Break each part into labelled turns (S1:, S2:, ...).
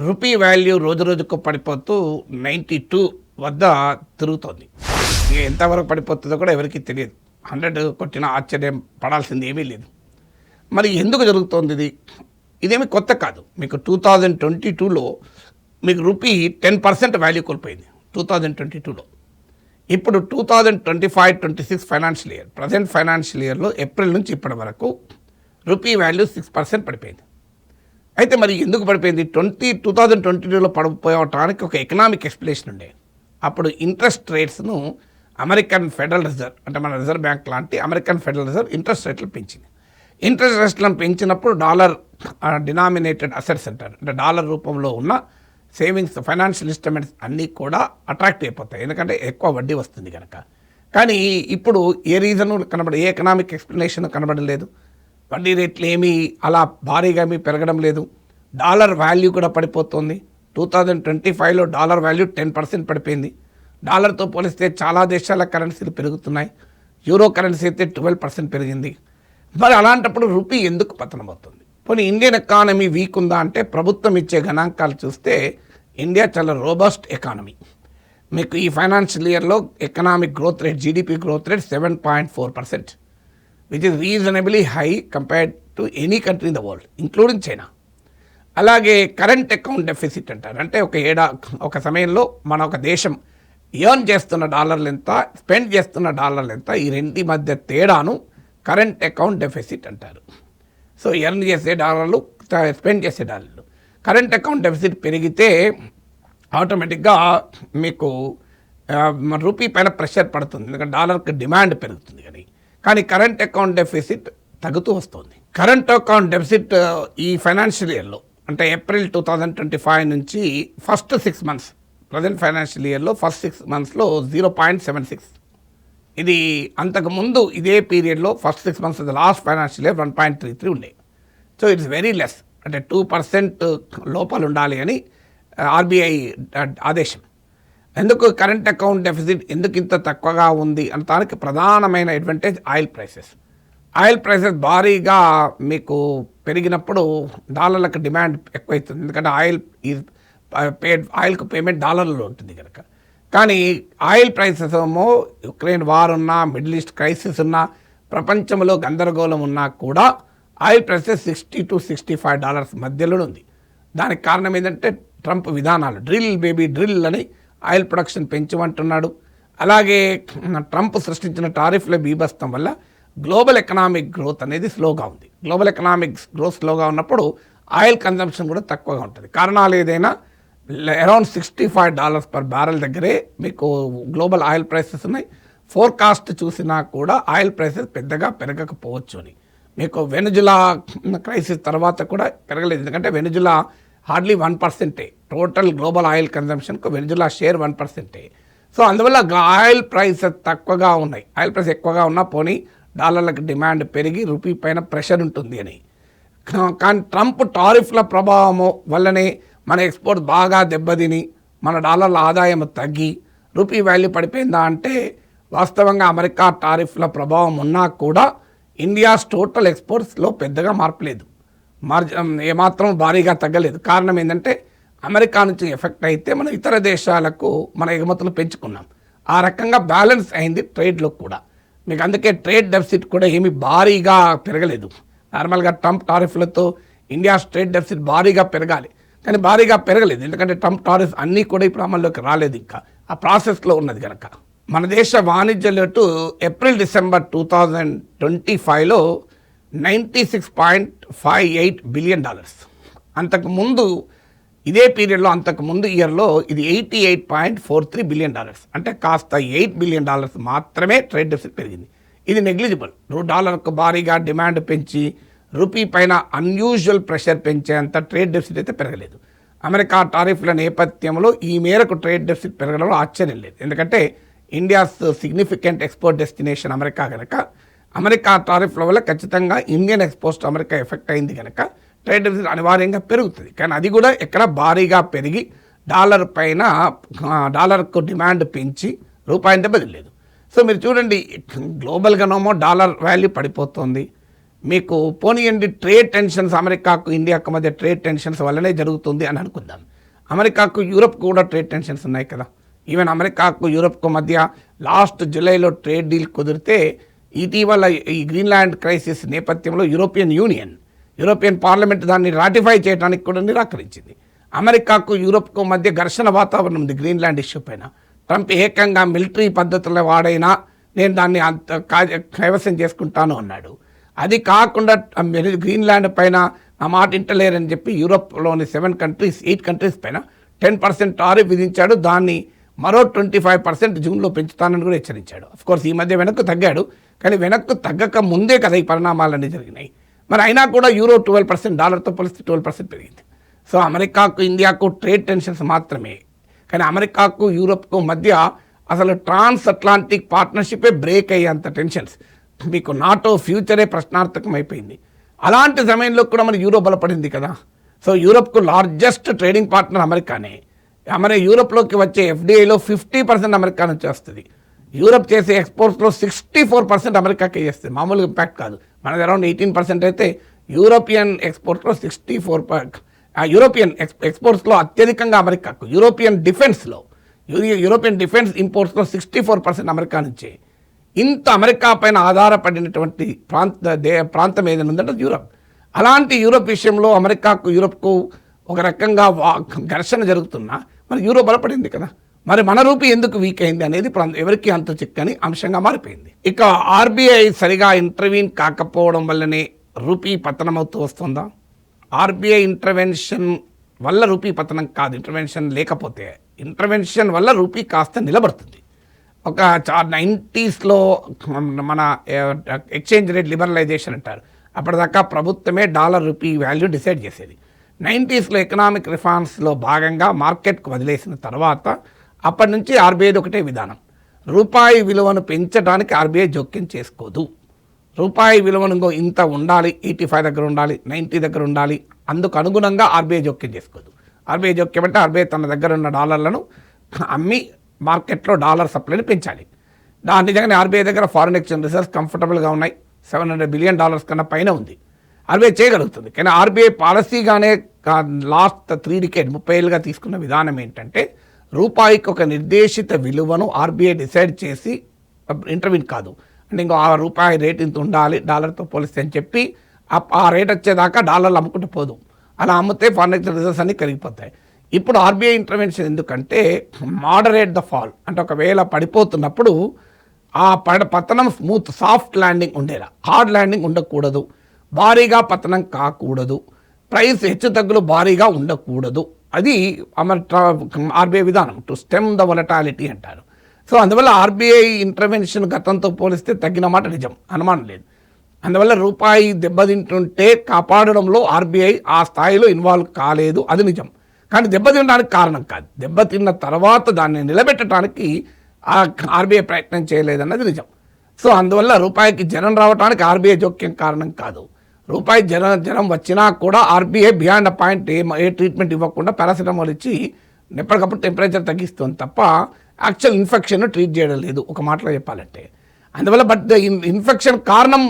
S1: Rupee value రోజు రోజుకు పడిపోతూ 92 వద్ద తిరుగుతోంది. ఇక ఎంతవరకు పడిపోతుందో కూడా ఎవరికి తెలియదు. 100 కొట్టిన ఆశ్చర్యం పడాల్సింది ఏమీ లేదు. మరి ఎందుకు జరుగుతోంది ఇది? ఇదేమి కొత్త కాదు. మీకు 2022లో మీకు రూపీ 10% వాల్యూ కోల్పోయింది 2022లో. ఇప్పుడు 2025-26 ఫైనాన్షియల్ ఇయర్, ప్రజెంట్ ఫైనాన్షియల్ ఇయర్లో ఏప్రిల్ నుంచి ఇప్పటి వరకు రూపీ వాల్యూ 6% పడిపోయింది. అయితే మరి ఎందుకు పడిపోయింది? 2022లో పడిపోవటానికి ఒక ఎకనామిక్ ఎక్స్ప్లెనేషన్ ఉండే. అప్పుడు ఇంట్రెస్ట్ రేట్స్ను అమెరికన్ ఫెడరల్ రిజర్వ్, అంటే మన రిజర్వ్ బ్యాంక్ లాంటి అమెరికన్ ఫెడరల్ రిజర్వ్ ఇంట్రెస్ట్ రేట్లు పెంచింది. ఇంట్రెస్ట్ రేట్లను పెంచినప్పుడు డాలర్ డినామినేటెడ్ అసెట్స్ అంటారు, అంటే డాలర్ రూపంలో ఉన్న సేవింగ్స్, ఫైనాన్షియల్ ఇన్స్ట్రుమెంట్స్ అన్నీ కూడా అట్రాక్ట్ అయిపోతాయి, ఎందుకంటే ఎక్కువ వడ్డీ వస్తుంది కనుక. కానీ ఇప్పుడు ఏ రీజను ఏ ఎకనామిక్ ఎక్స్ప్లెనేషన్ కనబడలేదు. వడ్డీ రేట్లు ఏమీ అలా భారీగా ఏమీ పెరగడం లేదు. డాలర్ వాల్యూ కూడా పడిపోతుంది. 2025లో డాలర్ వాల్యూ 10% పడిపోయింది. డాలర్తో పోలిస్తే చాలా దేశాల కరెన్సీలు పెరుగుతున్నాయి. యూరో కరెన్సీ అయితే 12% పెరిగింది. మరి అలాంటప్పుడు రూపీ ఎందుకు పతనమవుతుంది? పోనీ ఇండియన్ ఎకానమీ వీక్ ఉందా అంటే ప్రభుత్వం ఇచ్చే గణాంకాలు చూస్తే ఇండియా చాలా రోబస్ట్ ఎకానమీ. మీకు ఈ ఫైనాన్షియల్ ఇయర్లో economic growth rate, GDP growth rate 7.4%, which is reasonably high compared to any country in the world, including China. అలాగే కరెంట్ అకౌంట్ డెఫిసిట్ అంటారు, అంటే ఒక సమయంలో మన ఒక దేశం ఎర్న్ చేస్తున్న డాలర్లు ఎంత, స్పెండ్ చేస్తున్న డాలర్లు ఎంత, ఈ రెండి మధ్య తేడాను కరెంట్ అకౌంట్ డెఫిసిట్ అంటారు. సో ఎర్న్ చేసే డాలర్లు, స్పెండ్ చేసే డాలర్లు. కరెంట్ అకౌంట్ డెఫిసిట్ పెరిగితే ఆటోమేటిక్గా మీకు రూపీ పైన ప్రెషర్ పడుతుంది, ఎందుకంటే డాలర్కి డిమాండ్ పెరుగుతుంది. కానీ కరెంట్ అకౌంట్ డెఫిసిట్ తగ్గుతూ వస్తుంది. కరెంట్ అకౌంట్ డెఫిసిట్ ఈ ఫైనాన్షియల్ ఇయర్లో, అంటే ఏప్రిల్ 2025 నుంచి ఫస్ట్ 6 months, ప్రజెంట్ ఫైనాన్షియల్ ఇయర్లో ఫస్ట్ 6 monthsలో 0.76. ఇది అంతకుముందు ఇదే పీరియడ్లో first 6 months last financial year 1.33 ఉండే. సో ఇట్స్ వెరీ లెస్, అంటే 2% లోపల ఉండాలి అని ఆర్బీఐ ఆదేశం. ఎందుకు కరెంట్ అకౌంట్ డెఫిసిట్ ఎందుకు ఇంత తక్కువగా ఉంది అంటే దానికి ప్రధానమైన advantage oil prices. Oil prices భారీగా మీకు పెరిగినప్పుడు డాలర్లకు డిమాండ్ ఎక్కువైతుంది, ఎందుకంటే ఆయిల్కు పేమెంట్ డాలర్లో ఉంటుంది కనుక. కానీ ఆయిల్ ప్రైసెస్ ఏమో యుక్రెయిన్ వార్ ఉన్నా, మిడిల్ ఈస్ట్ క్రైసిస్ ఉన్నా, ప్రపంచంలో గందరగోళం ఉన్నా కూడా ఆయిల్ ప్రైసెస్ $60-65 మధ్యలో ఉంది. దానికి కారణం ఏంటంటే ట్రంప్ విధానాలు, డ్రిల్ అని ఆయిల్ ప్రొడక్షన్ పెంచమంటున్నాడు. అలాగే ట్రంప్ సృష్టించిన టారిఫ్ల బీభత్సం వల్ల గ్లోబల్ ఎకనామిక్ గ్రోత్ అనేది స్లోగా ఉంది. గ్లోబల్ ఎకనామిక్ గ్రోత్ స్లోగా ఉన్నప్పుడు ఆయిల్ కన్జంప్షన్ కూడా తక్కువగా ఉంటుంది. కారణాలు ఏదైనా అరౌండ్ $65 per barrel దగ్గరే మీకు గ్లోబల్ ఆయిల్ ప్రైసెస్ ఉన్నాయి. ఫోర్కాస్ట్ చూసినా కూడా ఆయిల్ ప్రైసెస్ పెద్దగా పెరగకపోవచ్చు అని. మీకు వెనుజులా క్రైసిస్ తర్వాత కూడా పెరగలేదు, ఎందుకంటే Venezuela hardly 1%, total global oil కన్జంప్షన్కు వెనుజులా షేర్ 1%. సో అందువల్ల ఆయిల్ ప్రైసెస్ తక్కువగా ఉన్నాయి. ఆయిల్ ప్రైస్ ఎక్కువగా ఉన్నా పోనీ డాలర్లకు డిమాండ్ పెరిగి రూపీ పైన ప్రెషర్ ఉంటుంది అని. కానీ ట్రంప్ టారిఫ్ల ప్రభావము వల్లనే మన ఎక్స్పోర్ట్ బాగా దెబ్బతిని మన డాలర్ల ఆదాయం తగ్గి రూపీ వాల్యూ పడిపోయిందా అంటే వాస్తవంగా అమెరికా టారిఫ్ల ప్రభావం ఉన్నా కూడా ఇండియాస్ టోటల్ ఎక్స్పోర్ట్స్లో పెద్దగా మార్పు లేదు, ఏమాత్రం భారీగా తగ్గలేదు. కారణం ఏంటంటే అమెరికా నుంచి ఎఫెక్ట్ అయితే మనం ఇతర దేశాలకు మన ఎగుమతులు పెంచుకున్నాం. ఆ రకంగా బ్యాలెన్స్ అయింది ట్రేడ్లో కూడా. మీకు అందుకే ట్రేడ్ డెఫిసిట్ కూడా ఏమీ భారీగా పెరగలేదు. నార్మల్గా ట్రంప్ టారిఫ్లతో ఇండియా ట్రేడ్ డెఫిసిట్ భారీగా పెరగాలి, కానీ భారీగా పెరగలేదు, ఎందుకంటే ట్రంప్ టారిఫ్ అన్నీ కూడా ఇప్పుడు అమల్లోకి రాలేదు, ఇంకా ఆ ప్రాసెస్లో ఉన్నది కనుక. మన దేశ వాణిజ్య లోటు ఏప్రిల్-డిసెంబర్ 2025లో $96.58 billion. అంతకుముందు ఇదే పీరియడ్లో అంతకుముందు ఇయర్లో ఇది $88.43 billion, అంటే కాస్త $8 billion మాత్రమే ట్రేడ్ డెఫిసిట్ పెరిగింది. ఇది నెగ్లిజిబుల్. డాలర్కు భారీగా డిమాండ్ పెంచి రూపీ పైన అన్యూజువల్ ప్రెషర్ పెంచేంత ట్రేడ్ డెఫిసిట్ అయితే పెరగలేదు. అమెరికా టారిఫ్ల నేపథ్యంలో ఈ మేరకు ట్రేడ్ డెఫిసిట్ పెరగడంలో ఆశ్చర్యం లేదు, ఎందుకంటే India's significant export destination America కనుక. అమెరికా టారిఫ్ల వల్ల ఖచ్చితంగా ఇండియన్ ఎక్స్పోర్ట్ అమెరికా ఎఫెక్ట్ అయింది కనుక ట్రేడ్ డెఫిసిట్ అనివార్యంగా పెరుగుతుంది. కానీ అది కూడా ఎక్కడ భారీగా పెరిగి డాలర్కు డిమాండ్ పెంచి రూపాయి దెబ్బతిలేదు. సో మీరు చూడండి, గ్లోబల్గానేమో డాలర్ వాల్యూ పడిపోతుంది. మీకు పోనీయండి ట్రేడ్ టెన్షన్స్, అమెరికాకు ఇండియాకు మధ్య ట్రేడ్ టెన్షన్స్ వల్లనే జరుగుతుంది అని అనుకుందాం. అమెరికాకు యూరప్కు కూడా ట్రేడ్ టెన్షన్స్ ఉన్నాయి కదా. ఈవెన్ అమెరికాకు యూరప్కు మధ్య లాస్ట్ జూలైలో ట్రేడ్ డీల్ కుదిరితే ఇటీవల ఈ గ్రీన్లాండ్ క్రైసిస్ నేపథ్యంలో యూరోపియన్ పార్లమెంట్ దాన్ని రాటిఫై చేయడానికి కూడా నిరాకరించింది. అమెరికాకు యూరప్కు మధ్య ఘర్షణ వాతావరణం ఉంది గ్రీన్లాండ్ ఇష్యూ పైన. ట్రంప్ ఏకంగా మిలిటరీ పద్ధతుల వాడైనా నేను దాన్ని కైవసం చేసుకుంటాను అన్నాడు. అది కాకుండా గ్రీన్లాండ్ పైన నా మాట ఇంటలేరని చెప్పి యూరోప్లోని 8 కంట్రీస్ పైన 10% టారిఫ్ విధించాడు. దాన్ని మరో 25% జూన్లో పెంచుతానని కూడా హెచ్చరించాడు. అఫ్కోర్స్ ఈ మధ్య వెనక్కు తగ్గాడు, కానీ వెనక్కు తగ్గక ముందే కదా ఈ పరిణామాలన్నీ జరిగినాయి. మరి అయినా కూడా యూరో 12%, డాలర్తో పోలిస్తే 12% పెరిగింది. సో అమెరికాకు ఇండియాకు ట్రేడ్ టెన్షన్స్ మాత్రమే, కానీ అమెరికాకు యూరప్కు మధ్య అసలు ట్రాన్స్ అట్లాంటిక్ పార్ట్నర్షిపే బ్రేక్ అయ్యేంత టెన్షన్స్, మీకు నాటో ఫ్యూచరే ప్రశ్నార్థకం అయిపోయింది. అలాంటి సమయంలో కూడా మరి యూరో బలపడింది కదా. సో యూరప్కు లార్జెస్ట్ ట్రేడింగ్ పార్ట్నర్ అమెరికానే. యూరప్లోకి వచ్చే ఎఫ్డిఐలో 50% అమెరికా నుంచి వస్తుంది. యూరప్ చేసే ఎక్స్పోర్ట్స్లో 64% అమెరికాకే చేస్తుంది. మామూలు ఇంపాక్ట్ కాదు. మనది అరౌండ్ 18% అయితే యూరోపియన్ ఎక్స్పోర్ట్స్లో 64%. యూరోపియన్ ఎక్స్పోర్ట్స్లో అత్యధికంగా అమెరికాకు, యూరోపియన్ డిఫెన్స్ ఇంపోర్ట్స్లో 64% అమెరికా నుంచే. ఇంత అమెరికా పైన ఆధారపడినటువంటి ప్రాంతం ఏదైనా ఉందంటే యూరప్. అలాంటి యూరప్ విషయంలో అమెరికాకు యూరప్కు ఒక రకంగా ఘర్షణ జరుగుతున్నా మరి యూరో బలపడింది కదా. మరి మన రూపీ ఎందుకు వీక్ అయింది అనేది ఎవరికి అంత చిక్కని అంశంగా మారిపోయింది. ఇక ఆర్బీఐ సరిగా ఇంటర్వీన్ కాకపోవడం వల్లనే రూపీ పతనమవుతూ వస్తుందా? ఆర్బీఐ ఇంటర్వెన్షన్ వల్ల రూపీ పతనం కాదు, ఇంటర్వెన్షన్ లేకపోతే. ఇంటర్వెన్షన్ వల్ల రూపీ కాస్త నిలబడుతుంది. ఒక 90స్లో మన ఎక్స్చేంజ్ రేట్ లిబరలైజేషన్ అంటారు. అప్పటిదాకా ప్రభుత్వమే డాలర్ రూపీ వాల్యూ డిసైడ్ చేసేది. 90స్లో ఎకనామిక్ రిఫార్మ్స్లో భాగంగా మార్కెట్కు వదిలేసిన తర్వాత అప్పటి నుంచి ఆర్బీఐది ఒకటే విధానం, రూపాయి విలువను పెంచడానికి ఆర్బీఐ జోక్యం చేసుకోదు. రూపాయి విలువను ఇంత ఉండాలి, 85 దగ్గర ఉండాలి, 90 దగ్గర ఉండాలి, అందుకు అనుగుణంగా ఆర్బీఐ జోక్యం చేసుకోదు. ఆర్బీఐ జోక్యం అంటే ఆర్బీఐ తన దగ్గర ఉన్న డాలర్లను అమ్మి మార్కెట్లో డాలర్ సప్లైని పెంచాలి. దాని నిజంగానే ఆర్బీఐ దగ్గర ఫారిన్ ఎక్స్చేంజ్ రిజర్వ్స్ కంఫర్టబుల్గా ఉన్నాయి, $700 బిలియన్ కన్నా పైన ఉంది. ఆర్బీఐ చేయగలుగుతుంది. కానీ ఆర్బీఐ పాలసీగానే లాస్ట్ 3 decades 30 ఏళ్ళుగా తీసుకున్న విధానం ఏంటంటే రూపాయికి ఒక నిర్దేశిత విలువను ఆర్బీఐ డిసైడ్ చేసి ఇంటర్వ్యూన్ కాదు. అంటే ఇంకో ఆ రూపాయి రేట్ ఇంత ఉండాలి డాలర్తో పోలిస్తే అని చెప్పి ఆ రేట్ వచ్చేదాకా డాలర్లు అమ్ముకుంటూ పోదు. అలా అమ్మితే ఫారిన్ ఎక్స్చేంజ్ రిజర్వ్స్ అన్నీ కరిగిపోతాయి. ఇప్పుడు ఆర్బీఐ ఇంటర్వెన్షన్ ఎందుకంటే మోడరేట్ ద ఫాల్, అంటే ఒకవేళ పడిపోతున్నప్పుడు ఆ పతనం సాఫ్ట్ ల్యాండింగ్ ఉండేలా, హార్డ్ ల్యాండింగ్ ఉండకూడదు, భారీగా పతనం కాకూడదు, ప్రైస్ హెచ్చు తగ్గులు భారీగా ఉండకూడదు. అది ఆర్బీఐ విధానం, టు స్టెమ్ ద వొలటాలిటీ అంటారు. సో అందువల్ల ఆర్బీఐ ఇంటర్వెన్షన్ గతంతో పోలిస్తే తగ్గిన మాట నిజం, అనుమానం లేదు. అందువల్ల రూపాయి దెబ్బతింటుంటే కాపాడడంలో ఆర్బీఐ ఆ స్థాయిలో ఇన్వాల్వ్ కాలేదు, అది నిజం. కానీ దెబ్బతినడానికి కారణం కాదు, దెబ్బతిన్న తర్వాత దాన్ని నిలబెట్టడానికి ఆర్బీఐ ప్రయత్నం చేయలేదన్నది నిజం. సో అందువల్ల రూపాయికి జనం రావడానికి ఆర్బీఐ జోక్యం కారణం కాదు. రూపాయి జనం వచ్చినా కూడా RBI beyond a point A treatment ఇవ్వకుండా పారాసిటమాల్ ఇచ్చి ఎప్పటికప్పుడు టెంపరేచర్ తగ్గిస్తుంది తప్ప యాక్చువల్ ఇన్ఫెక్షన్ ట్రీట్ చేయడం లేదు, ఒక మాటలో చెప్పాలంటే. అందువల్ల బట్ ఇన్ఫెక్షన్ కారణం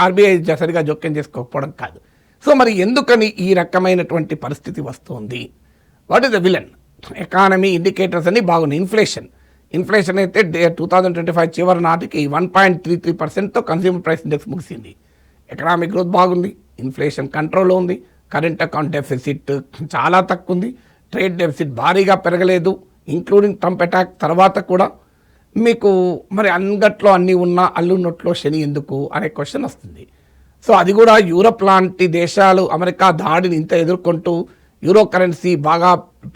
S1: ఆర్బీఐ సరిగా జోక్యం చేసుకోకపోవడం కాదు. సో మరి ఎందుకని ఈ రకమైనటువంటి పరిస్థితి వస్తుంది? What is the villain? Economy indicators అన్నీ బాగున్నాయి. ఇన్ఫ్లేషన్ అయితే 2025 చివరి నాటికి 1.33%తో కన్స్యూమర్ ప్రైస్ ఇండెక్స్ ముగిసింది. ఎకనామిక్ గ్రోత్ బాగుంది, ఇన్ఫ్లేషన్ కంట్రోల్లో ఉంది, కరెంట్ అకౌంట్ డెఫిసిట్ చాలా తక్కువ ఉంది, ట్రేడ్ డెఫిసిట్ భారీగా పెరగలేదు, ఇంక్లూడింగ్ ట్రంప్ అటాక్ తర్వాత కూడా. మీకు మరి అంగట్లో అన్నీ ఉన్నా అల్లున్నట్లో శని ఎందుకు అనే క్వశ్చన్ వస్తుంది. సో అది కూడా యూరప్ లాంటి దేశాలు అమెరికా దాడిని ఇంత ఎదుర్కొంటూ యూరో కరెన్సీ బాగా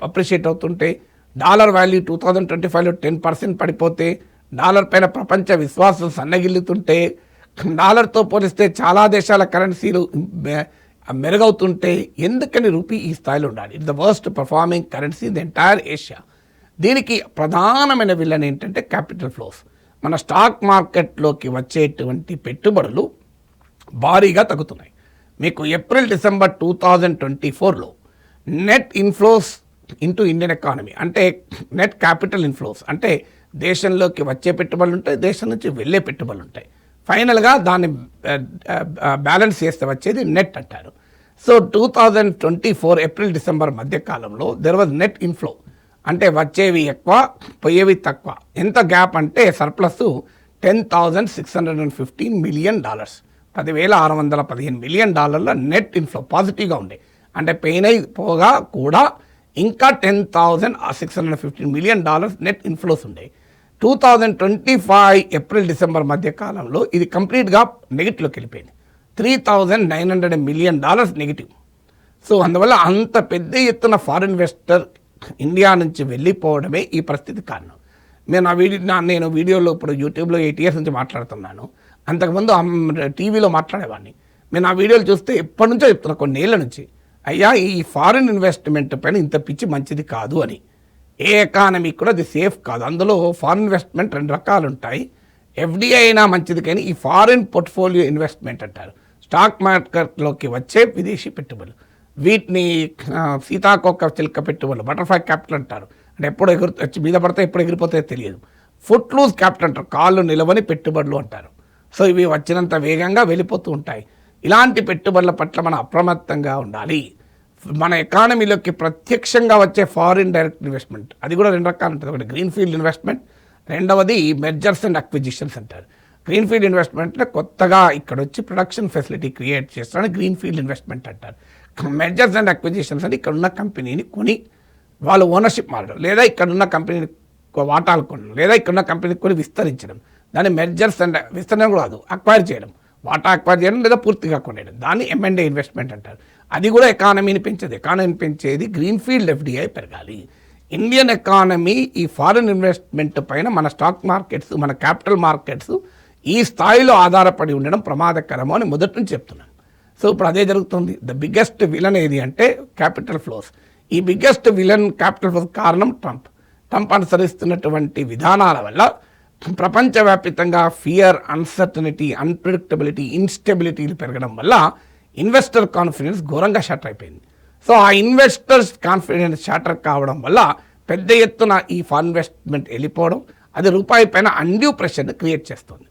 S1: అప్రిషియేట్ అవుతుంటే, డాలర్ వాల్యూ 2025లో 10% పడిపోతే, డాలర్ పైన ప్రపంచ విశ్వాసం సన్నగిల్లుతుంటే, డాలర్తో పోలిస్తే చాలా దేశాల కరెన్సీలు మెరుగవుతుంటే ఎందుకని రూపీ ఈ స్థాయిలో ఉండాలి? It's the worst performing currency in the entire Asia. దీనికి ప్రధానమైన విలన్ ఏంటంటే క్యాపిటల్ ఫ్లోస్. మన స్టాక్ మార్కెట్లోకి వచ్చేటువంటి పెట్టుబడులు భారీగా తగ్గుతున్నాయి. మీకు ఏప్రిల్-డిసెంబర్ 2024లో net inflows into Indian economy, అంటే నెట్ క్యాపిటల్ ఇన్ఫ్లోస్, అంటే దేశంలోకి వచ్చే పెట్టుబడులు ఉంటాయి, దేశం నుంచి వెళ్ళే పెట్టుబడులు ఉంటాయి. ఫైనల్గా దాన్ని బ్యాలెన్స్ చేస్తే వచ్చేది నెట్ అంటారు. సో 2024 ఏప్రిల్ డిసెంబర్ మధ్య కాలంలో దెర్ వాజ్ నెట్ ఇన్ఫ్లో, అంటే వచ్చేవి ఎక్కువ పోయేవి తక్కువ. ఎంత గ్యాప్ అంటే surplus $10,615 million, $10,615 million net inflow పాజిటివ్గా ఉండే. అంటే పెయిన్ అయిపోగా కూడా ఇంకా $10,615 మిలియన్ నెట్ ఇన్ఫ్లోస్ ఉండే. 2025 ఏప్రిల్ డిసెంబర్ మధ్య కాలంలో ఇది కంప్లీట్గా నెగిటివ్లోకి వెళ్ళిపోయింది. $3,900 మిలియన్ నెగిటివ్. సో అందువల్ల అంత పెద్ద ఎత్తున ఫారిన్ ఇన్వెస్టర్ ఇండియా నుంచి వెళ్ళిపోవడమే ఈ పరిస్థితి కారణం. నేను వీడియోలో ఇప్పుడు యూట్యూబ్లో 8 years నుంచి మాట్లాడుతున్నాను. అంతకుముందు టీవీలో మాట్లాడేవాడిని. నేను ఆ వీడియోలు చూస్తే ఎప్పటి నుంచో చెప్తున్నా, కొన్ని ఏళ్ళ నుంచి, అయ్యా ఈ ఫారిన్ ఇన్వెస్ట్మెంట్ పైన ఇంత పిచ్చి మంచిది కాదు అని. ఏ ఎకానమీ కూడా అది సేఫ్ కాదు. అందులో ఫారిన్ ఇన్వెస్ట్మెంట్ 2 రకాలు ఉంటాయి. ఎఫ్డిఐ అయినా మంచిది, కానీ ఈ ఫారిన్ పోర్ట్ఫోలియో ఇన్వెస్ట్మెంట్ అంటారు. స్టాక్ మార్కెట్లోకి వచ్చే విదేశీ పెట్టుబడులు, వీటిని సీతాకోక చిలుక పెట్టుబడులు, బటర్ఫ్లై క్యాపిటల్ అంటారు. అంటే ఎప్పుడు వచ్చి మీద పడితే ఎప్పుడు ఎగిరిపోతాయో తెలియదు. ఫుట్ లూజ్ క్యాపిటల్ అంటారు, కాళ్ళు నిలవని పెట్టుబడులు అంటారు. సో ఇవి వచ్చినంత వేగంగా వెళ్ళిపోతూ ఉంటాయి. ఇలాంటి పెట్టుబడుల పట్ల మనం అప్రమత్తంగా ఉండాలి. మన ఎకానమీలోకి ప్రత్యక్షంగా వచ్చే ఫారిన్ డైరెక్ట్ ఇన్వెస్ట్మెంట్, అది కూడా 2 రకాలు ఉంటుంది. ఒకటి గ్రీన్ ఫీల్డ్ ఇన్వెస్ట్మెంట్, రెండవది మెర్జర్స్ అండ్ అక్విజిషన్స్ అంటారు. గ్రీన్ ఫీల్డ్ ఇన్వెస్ట్మెంట్ కొత్తగా ఇక్కడ వచ్చి ప్రొడక్షన్ ఫెసిలిటీ క్రియేట్ చేస్తారని గ్రీన్ ఫీల్డ్ ఇన్వెస్ట్మెంట్ అంటారు. మెర్జర్స్ అండ్ అక్విజిషన్స్ అని ఇక్కడ ఉన్న కంపెనీని కొని వాళ్ళు ఓనర్షిప్ మారడం, లేదా ఇక్కడున్న కంపెనీని వాటాలు కొనడం, లేదా ఇక్కడున్న కంపెనీని కొని విస్తరించడం. దాన్ని మెర్జర్స్ అండ్ విస్తరణ కూడా కాదు, అక్వైర్ చేయడం, వాటా అక్వైర్ చేయడం లేదా పూర్తిగా కొనేయడం, దాన్ని M&A ఇన్వెస్ట్మెంట్ అంటారు. అది కూడా ఎకానమీని పెంచేది. ఎకానమీని పెంచేది గ్రీన్ ఫీల్డ్ FDI పెరగాలి. ఇండియన్ ఎకానమీ ఈ ఫారిన్ ఇన్వెస్ట్మెంట్ పైన మన స్టాక్ మార్కెట్స్, మన క్యాపిటల్ మార్కెట్స్ ఈ స్థాయిలో ఆధారపడి ఉండడం ప్రమాదకరమో అని మొదటి నుంచి చెప్తున్నాను. సో ఇప్పుడు అదే జరుగుతుంది. ద బిగ్గెస్ట్ విలన్ ఏది అంటే క్యాపిటల్ ఫ్లోస్. ఈ బిగ్గెస్ట్ విలన్ క్యాపిటల్ ఫ్లోస్ కారణం ట్రంప్ అనుసరిస్తున్నటువంటి విధానాల వల్ల ప్రపంచవ్యాప్తంగా ఫియర్, అన్సర్టనిటీ, అన్ప్రెడిక్టబిలిటీ, ఇన్స్టెబిలిటీలు పెరగడం వల్ల ఇన్వెస్టర్ కాన్ఫిడెన్స్ ఘోరంగా షాటర్ అయిపోయింది. సో ఆ ఇన్వెస్టర్స్ కాన్ఫిడెన్స్ షాటర్ కావడం వల్ల పెద్ద ఎత్తున ఈ ఫారిన్ ఇన్వెస్ట్మెంట్ వెళ్ళిపోవడం, అది రూపాయి పైన అన్డ్యూ ప్రెషర్ని క్రియేట్ చేస్తుంది.